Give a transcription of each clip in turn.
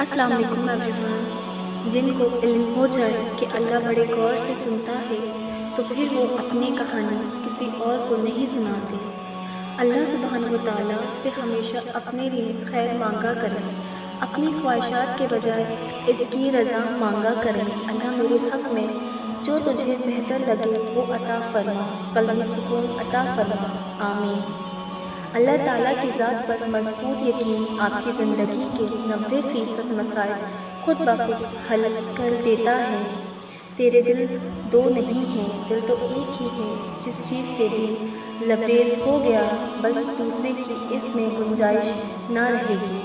السلام علیکم ایوری جن کو علم ہو جائے کہ اللہ بڑے غور سے سنتا ہے تو پھر وہ اپنی کہانی کسی اور کو نہیں سناتے۔ اللہ سبحانہ و تعالیٰ سے ہمیشہ اپنے لیے خیر مانگا کریں، اپنی خواہشات کے بجائے اس کی رضا مانگا کریں۔ اللہ میرے حق میں جو تجھے بہتر لگے وہ عطا فرما، قلبی سکون عطا فرما، آمین۔ اللہ تعالیٰ کی ذات پر مضبوط یقین آپ کی زندگی کے 90% مسائل خود بخود حل کر دیتا ہے۔ تیرے دل دو نہیں ہیں، دل تو ایک ہی ہے۔ جس چیز سے دل لبریز ہو گیا بس دوسرے کی اس میں گنجائش نہ رہے گی۔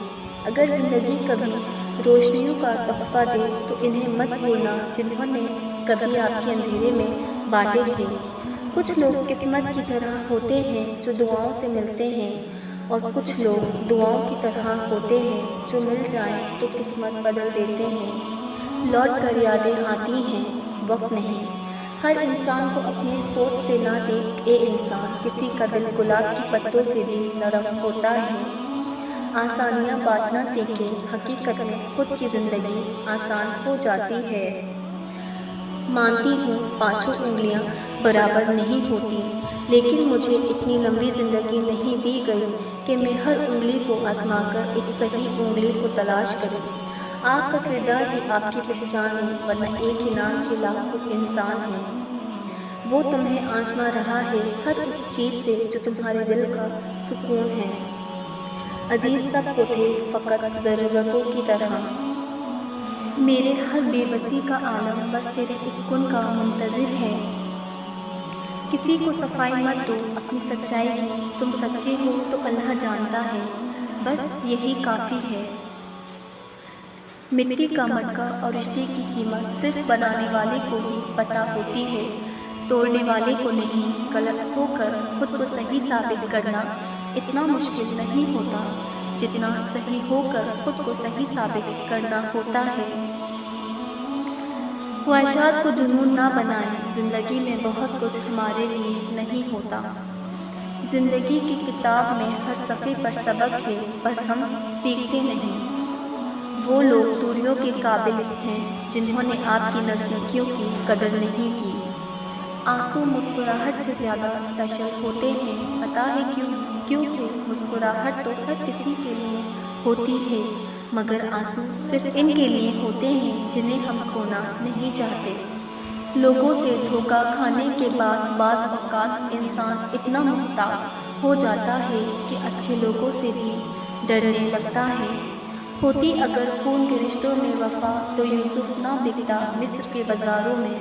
اگر زندگی کبھی روشنیوں کا تحفہ دے تو انہیں مت بھولنا جنہوں نے کبھی آپ کے اندھیرے میں بانٹے تھے۔ کچھ لوگ قسمت کی طرح ہوتے ہیں جو دعاؤں سے ملتے ہیں، اور کچھ لوگ دعاؤں کی طرح ہوتے ہیں جو مل جائیں تو قسمت بدل دیتے ہیں۔ لوٹ کر یادیں آتی ہیں، وقت نہیں۔ ہر انسان کو اپنے سوچ سے نہ دیکھ اے انسان، کسی کا دل گلاب کی پتوں سے بھی نرم ہوتا ہے۔ آسانیاں بانٹنا سیکھیں، حقیقت میں خود کی زندگی آسان ہو جاتی ہے۔ مانتی ہوں پانچوں انگلیاں برابر نہیں ہوتی، لیکن مجھے اتنی لمبی زندگی نہیں دی گئی کہ میں ہر انگلی کو آزما کر ایک صحیح انگلی کو تلاش کروں۔ آپ کا کردار ہی آپ کی پہچان ہے، ورنہ ایک ہی نام کے لاکھوں انسان ہیں۔ وہ تمہیں آزما رہا ہے ہر اس چیز سے جو تمہارے دل کا سکون ہے۔ عزیز سب کو تھے فقط ضرورتوں کی طرح۔ میرے ہر بے بسی کا عالم بس تیرے ایک کن کا منتظر ہے۔ کسی کو صفائی مت دو اپنی سچائی کی، تم سچے ہو تو اللہ جانتا ہے، بس یہی کافی ہے۔ مٹی کا مٹکا اور رشتے کی قیمت صرف بنانے والے کو ہی پتہ ہوتی ہے، توڑنے والے کو نہیں۔ غلط ہو کر خود کو صحیح ثابت کرنا اتنا مشکل نہیں ہوتا جتنا صحیح ہو کر خود کو صحیح ثابت کرنا ہوتا ہے۔ خواہشات کو جنون نہ بنائیں، زندگی میں بہت کچھ ہمارے لیے نہیں ہوتا۔ زندگی کی کتاب میں ہر صفحے پر سبق ہے، پر ہم سیکھتے نہیں۔ وہ لوگ دوریوں کے قابل ہیں جنہوں نے آپ کی نزدیکیوں کی قدر نہیں کی۔ آنسو مسکراہٹ سے زیادہ اسپیشل ہوتے ہیں، پتہ ہے کیوں؟ کیونکہ مسکراہٹ تو ہر کسی کے لیے ہوتی ہے، مگر آنسو صرف ان کے لیے ہوتے ہیں جنہیں ہم کھونا نہیں چاہتے۔ لوگوں سے دھوکہ کھانے کے بعد بعض اوقات انسان اتنا محتاط ہو جاتا ہے کہ اچھے لوگوں سے بھی ڈرنے لگتا ہے۔ ہوتی اگر خون کے رشتوں میں وفا تو یوسف نہ بکتا مصر کے بازاروں میں۔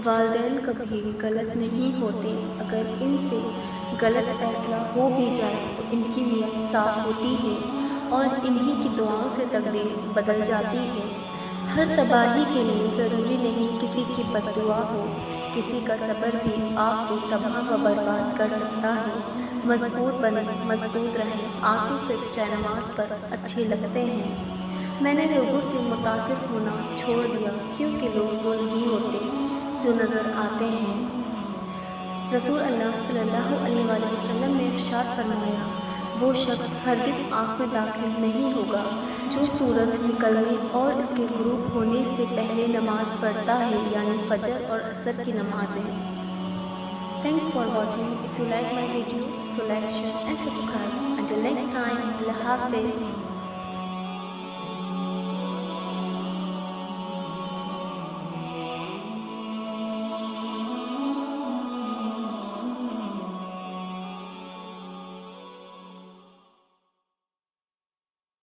والدین کبھی غلط نہیں ہوتے، اگر ان سے غلط فیصلہ ہو بھی جائے تو ان کی نیت صاف ہوتی ہے اور انہی کی دعاؤں سے تقدیر بدل جاتی ہے۔ ہر تباہی کے لیے ضروری نہیں کسی کی بد دعا ہو، کسی کا صبر بھی آپ کو تباہ و برباد کر سکتا ہے۔ مضبوط بنیں، مضبوط رہیں، آنسو صرف جے نماز پر اچھے لگتے ہیں۔ میں نے لوگوں سے متاثر ہونا چھوڑ دیا کیونکہ لوگ وہ نہیں ہوتے جو نظر آتے ہیں۔ رسول اللہ صلی اللہ علیہ وآلہ وسلم نے ارشاد فرمایا، وہ شخص ہرگز آنکھ میں داخل نہیں ہوگا جو سورج نکلنے اور اس کے غروب ہونے سے پہلے نماز پڑھتا ہے، یعنی فجر اور عصر کی نمازیں۔ Thanks for watching. If you like my video, so like, share and subscribe. Until next time, Allah Hafiz.